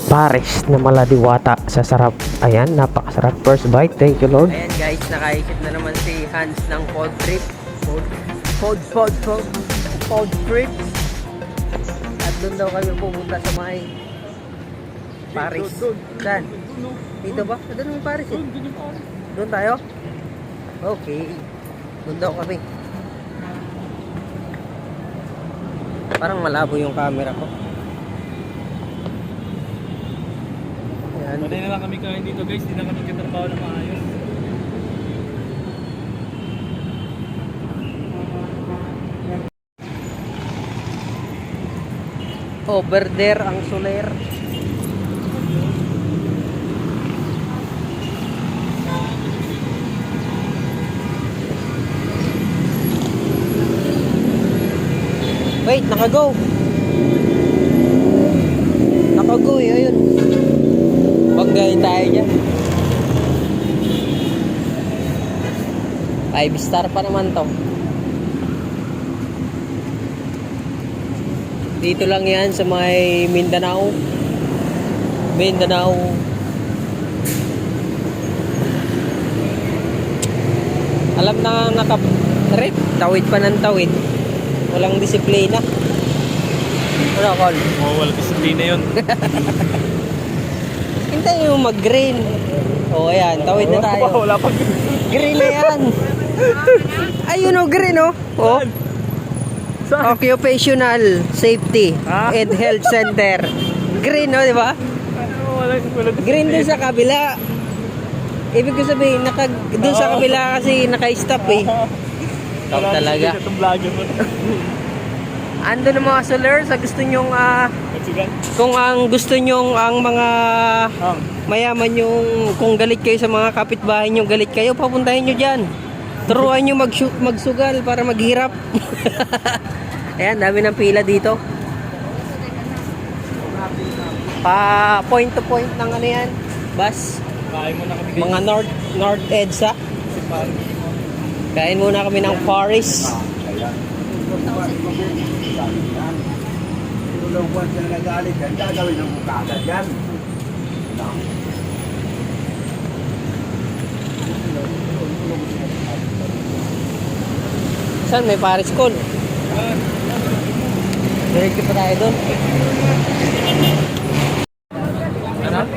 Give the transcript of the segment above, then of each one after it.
Pares na maladiwata sa sarap. Ayan, napakasarap. First bite, thank you Lord. Ayan guys, nakaisip na naman si Hans ng food trip. Food trip. At doon daw kami pumunta sa may Paris. Saan? Dito ba? Doon yung Paris eh. Doon tayo? Okay. Doon daw kami. Parang malabo yung camera ko. Ayan. Malay na lang kami kain dito guys, hindi na kami katrabaho na maayos. Over there ang Soler. Wait, naka-go. Naka-go eh, ayun. Banggain tayo dyan. 5 star pa naman to. Dito lang yan sa may Mindanao. Alam na naka-trip. Tawid pa ng tawid. Walang disiplina. Ano, Col? Oh, wala disiplina yun. Hintayin mo mag-green. O, ayan. Tawid na tayo. Wala pag Green na yan. Ayun o, green o. O. Saan? Occupational Safety and Health Center. Green o, di ba? Wala Green dun sa kabila. Ibig ko sabihin, dun sa kabila kasi naka-stop eh. Stop talaga. Itong vlogger mo. Ando ng mga solar sa gusto nyong kung ang gusto nyong ang mga mayaman yung kung galit kayo sa mga kapitbahay nyo, galit kayo, papuntahin nyo dyan. Turuan nyo magsugal para maghirap. Ayan, dami ng pila dito. Pa point to point ng ano yan, bus. Kain mo na kami guys. Mga North EDSA. Kain muna kami ng Paris. Tulong buwan siya nagagalit yan, gagawin ng mukha agad yan. Saan may Paris Call? Diretso pa tayo doon.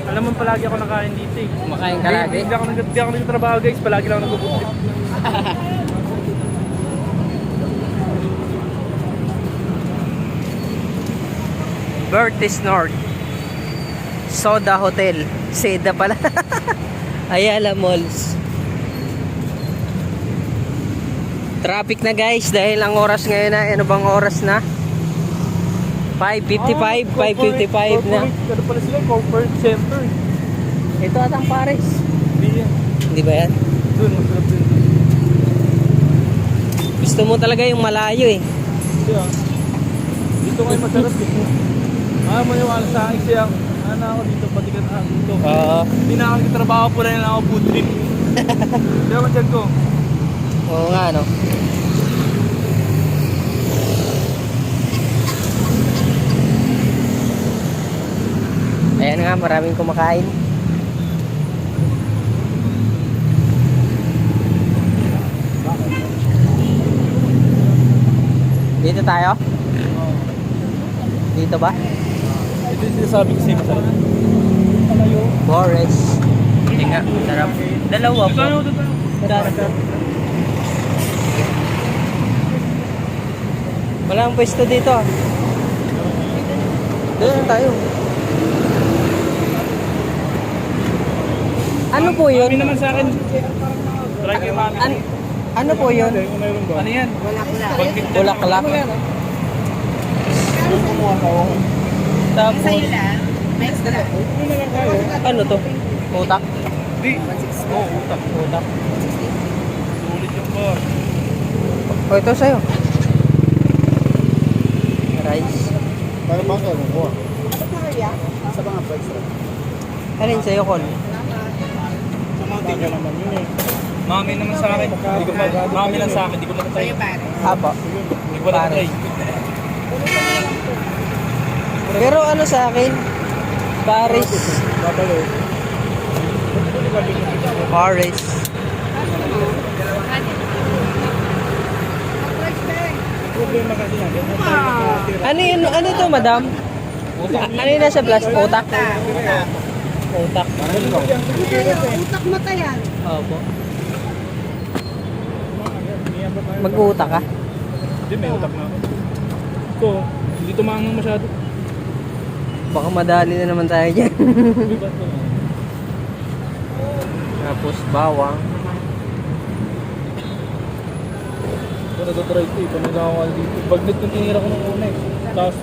Alam mo palagi ako nakain dito eh. Kumakain ka lagi? Hindi ako nagtatrabaho guys, palagi lang nag-book. Bertis North Soda Hotel. Seda pala. Ayala Malls. Traffic na guys dahil ang oras ngayon na, ano bang oras na? 5:55, 5:55 na. Ano pala sila? Corporate center. Ito atang Paris. Hindi yan. Hindi ba yan? Doon, masarap din. Gusto mo talaga yung malayo eh. Hindi ah. Dito kayo masarap dito. Maniwala sa akin siya. Ano ako dito, pati ka na dito. Hindi na ako trabaho po rin ako food trip. Hindi ako dyan ko. Oo nga no. Ayan nga, maraming kumakain. Dito tayo? Dito ba? Ito yung sinasabi ko sa'yo masarap. Boris. Hindi nga, sarap. Dalawa po. Walang pwesto dito. Doon tayo. Ano po yun? Mami naman sa akin. Try kayo mami. Ano po yun? Ano yan? Bulaklak. Tapos, ano to? Utak? Hindi. Oo, utak. Utak. Sulit yung bar. O, ito sa'yo. Rice. Para bang kayo mo? Sa mga price lang. Alin sa'yo, Col? Sa mountain ka naman yun eh. Mami naman sa akin. Mami lang sa akin. Hindi ko na-try. Apo. Hindi ko na-try. Pero ano sa akin? Paris. Babalo. Paris. Problema kasi yan. Ganyan tayo nakatira. Ano ito, madam? Ano yung nasa blast? Otak? Otak. Utak mata yan. Opo. Mag-uutak ka? Hindi, may utak na ako. Ito, hindi tumangang masyado. Baka madali na naman tayo dyan. Hindi ba ito? Tapos bawang. Ito, nagtatry ito. Ito, nagkakawal dito. Bagnet yung tinira ko nung una eh. Tapos,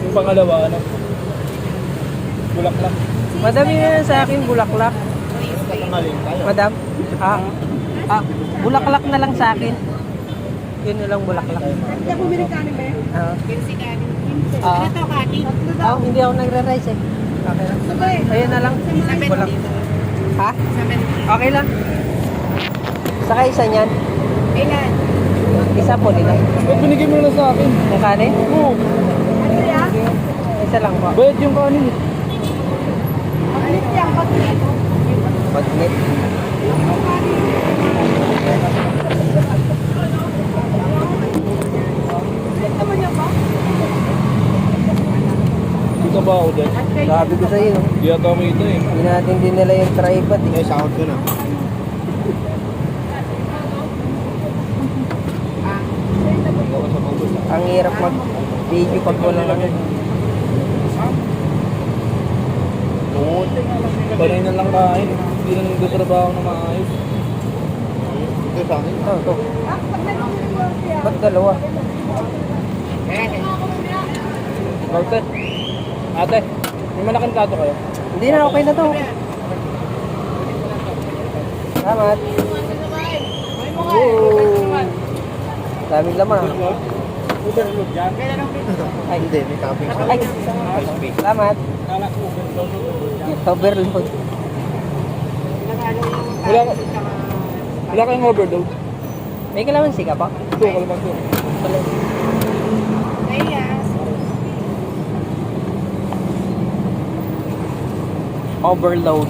yung pangalawa, ano? Bulaklak. Madami na lang sa akin, bulaklak. Madam? Bulaklak na lang sa akin. Yun na lang bulaklak. Hindi ako Amerikano ba? Ah. Ano to, kanin? Hindi ako nagre-rice eh. Okay lang. Sabay. Ayun na lang. Bulak. Ha? Okay lang. Saka isa niyan. Ilan? Isa po nila. Ba't binigay mo na sa akin? Yung kanin? Oo. Ano yan? Isa lang po. Bayad yung kanin eh. Alit yan, bakit? Pag-net. Ito mo niya ba? Hindi ka ba ako dyan? Sabi ko sa'yo, no? Hindi ata mo ito eh. Hindi natin dinala yung tripod eh. Sahod ko na. Ang hirap mag-video pag walang ano. Panay na lang kain. Hindi na nagtatrabaho na maayos. Ito sa akin. Ito. Ah, pag nag-report siya. Ba't dalawa? Bakit? Ate, may malaking plato kayo? Hindi na, okay na to. Salamat. Daming laman ah. Overload yan. Ay, hindi, may topping. Ay, salamat. Overload. Wala, wala kayong overload. May kalamansi ka pa? Ito, kalabang ito. Overload.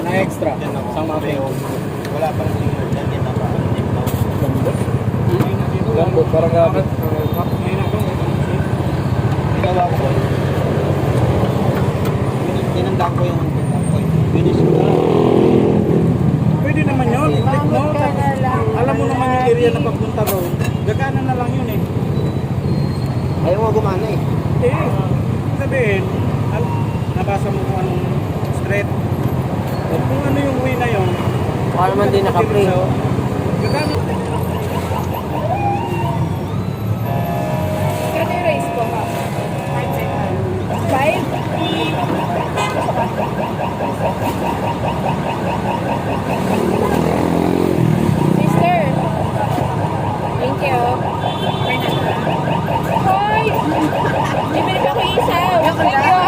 Na extra. Isang mga payo. Wala pa rin singer dyan, hindi na pa. Lambot, parang gamit. Ikaw ako po. Tinandaan ko yung finish ko na. Pwede naman yun. Click no? Alam mo naman yung area na pagpunta road. Gagana na lang yun eh. Ayaw mo gumana eh. Eh, sabihin, nabasa mo kung anong street. O kung ano yung way na yun. Baka naman din naka-play. Gagana. Kano yung race ko? 5? Sister. Thank you. Hoy! Bibili pa ko isaw. Thank you.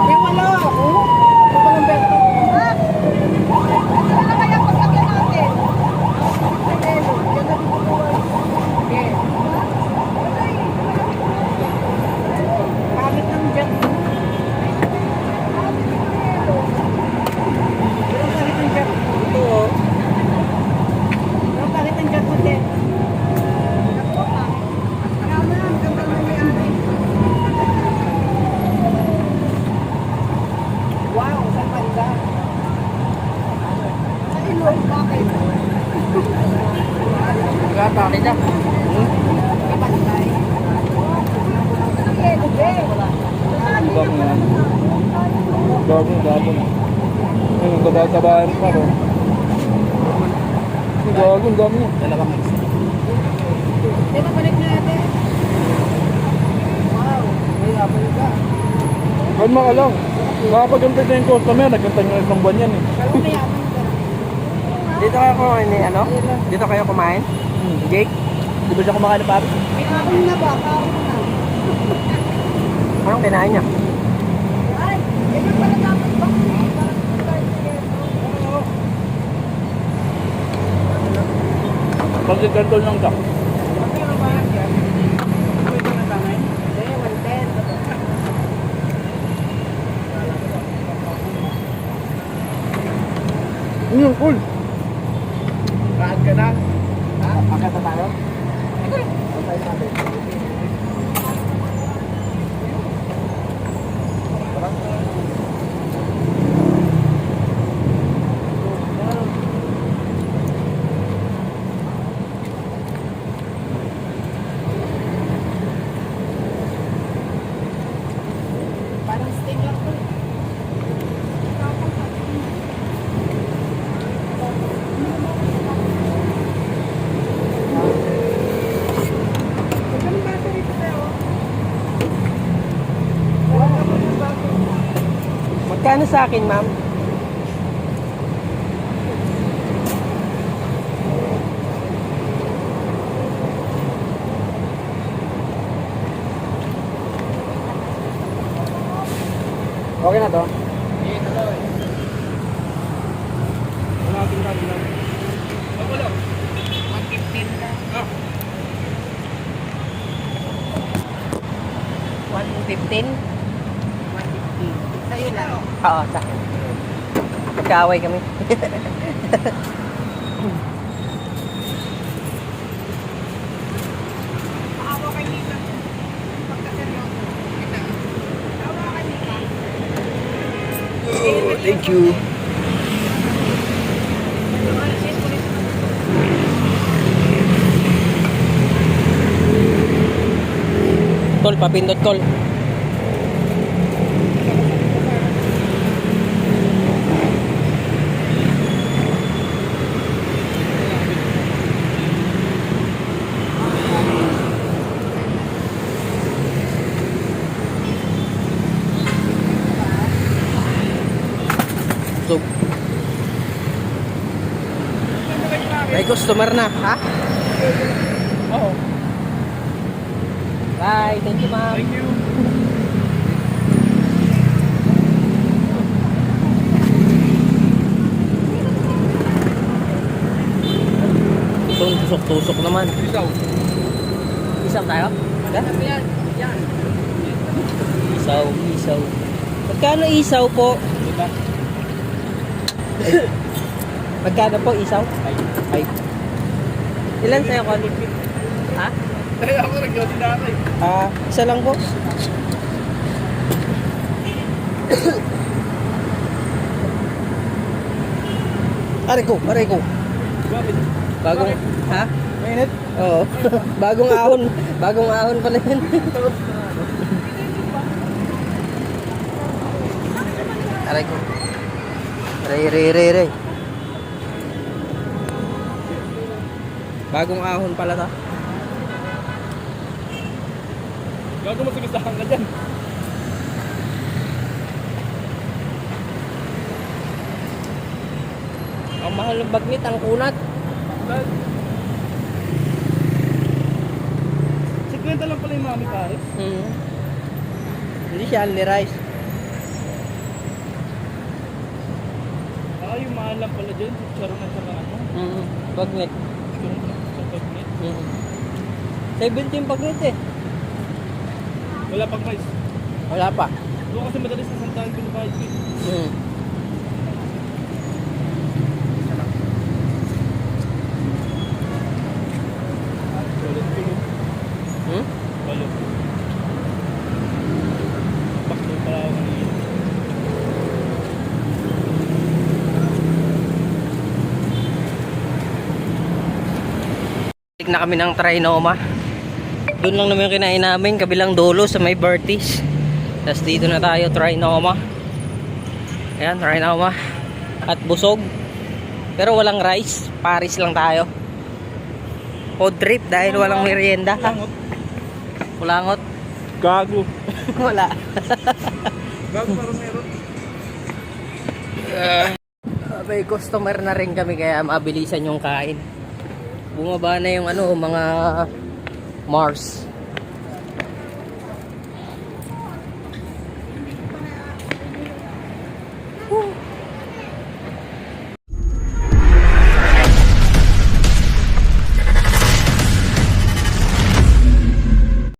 Yung wala. Ito pa ng beto. Ito na kaya pagkakyan natin. Okay. Pamit ng jet. Pero pamit ng jet. Ito oh. Pero pamit ng jet mo din. Wow, saan banda? Sa ilong, bakit? Kapakit na. Kapantay. Ibang yan. Gabon. Ayun, tabahan pa ro. Gagawin, dami yan. Dalawang mix. Dito, balik na natin. Wow, may apple ka. Kalma ka lang. Nakapag-antay na yung customer, nagkantay nyo ng buwan yan eh. Pero may apple ka. Dito kayo kumain ni ano? Dito kayo kumain? Jake? Di ba siya kumakain ng papi? May apple na ba? Apple na. Anong kinain niya? Ay, ganyan pala dapat ba? Pag ganito lang ka. Cool. Kaad ka na. Ha? Akit na tayo? Parang steak lang to. Magkano sa akin, ma'am? Okay na to? $115? Sa'yo lang. Oo, sa akin. Magkaaway kami. Paawa kay Nika. Pagkaseryoso. Paawa kay Nika. Thank you. Tol, papindot tol. So, may customer na, ha? Oo. Bye, thank you ma'am. Thank you. Itong tusok-tusok naman. Isaw. Isaw tayo? Yan? Isaw, isaw. Magkano isaw po? Diba? Magkano po isaw? Ay. Ilan sa'yo, Connie? Ha? Eh, ako nag-yosi dati. Isa lang po. Aray ko. Bakit? Bagong, ha? Mainit? Oo. Bagong ahon. Bagong ahon pala yan. Aray ko. Ray. Bagong ahon pala ta. Gago masagasaan ka dyan. Ang mahal ng bagnit, ang kunat. 50 lang pala yung mami pares. Hindi siya only rice. Yung mahal lang pala dyan. Charon at saka ano. Bagnit. Charon sa pagnet. 70 yung bagnit eh. Wala pang mais. Wala pa. Doon kasi madalis na santahan pinapahid ko eh. Wallet ko no. Wallet. Baklo pa ako kanina. Balik na kami ng Trinoma. Doon lang naman yung kinain namin, kabilang dulo sa may Bertis. Tapos dito na tayo, Trinoma. Ayan, Trinoma. At busog. Pero walang rice, Paris lang tayo. Food trip dahil walang merienda ha. Kulangot. Gago. Wala. Gago parang meron. May customer na rin kami kaya mabilisan yung kain. Bumaba na yung ano, mga Mars.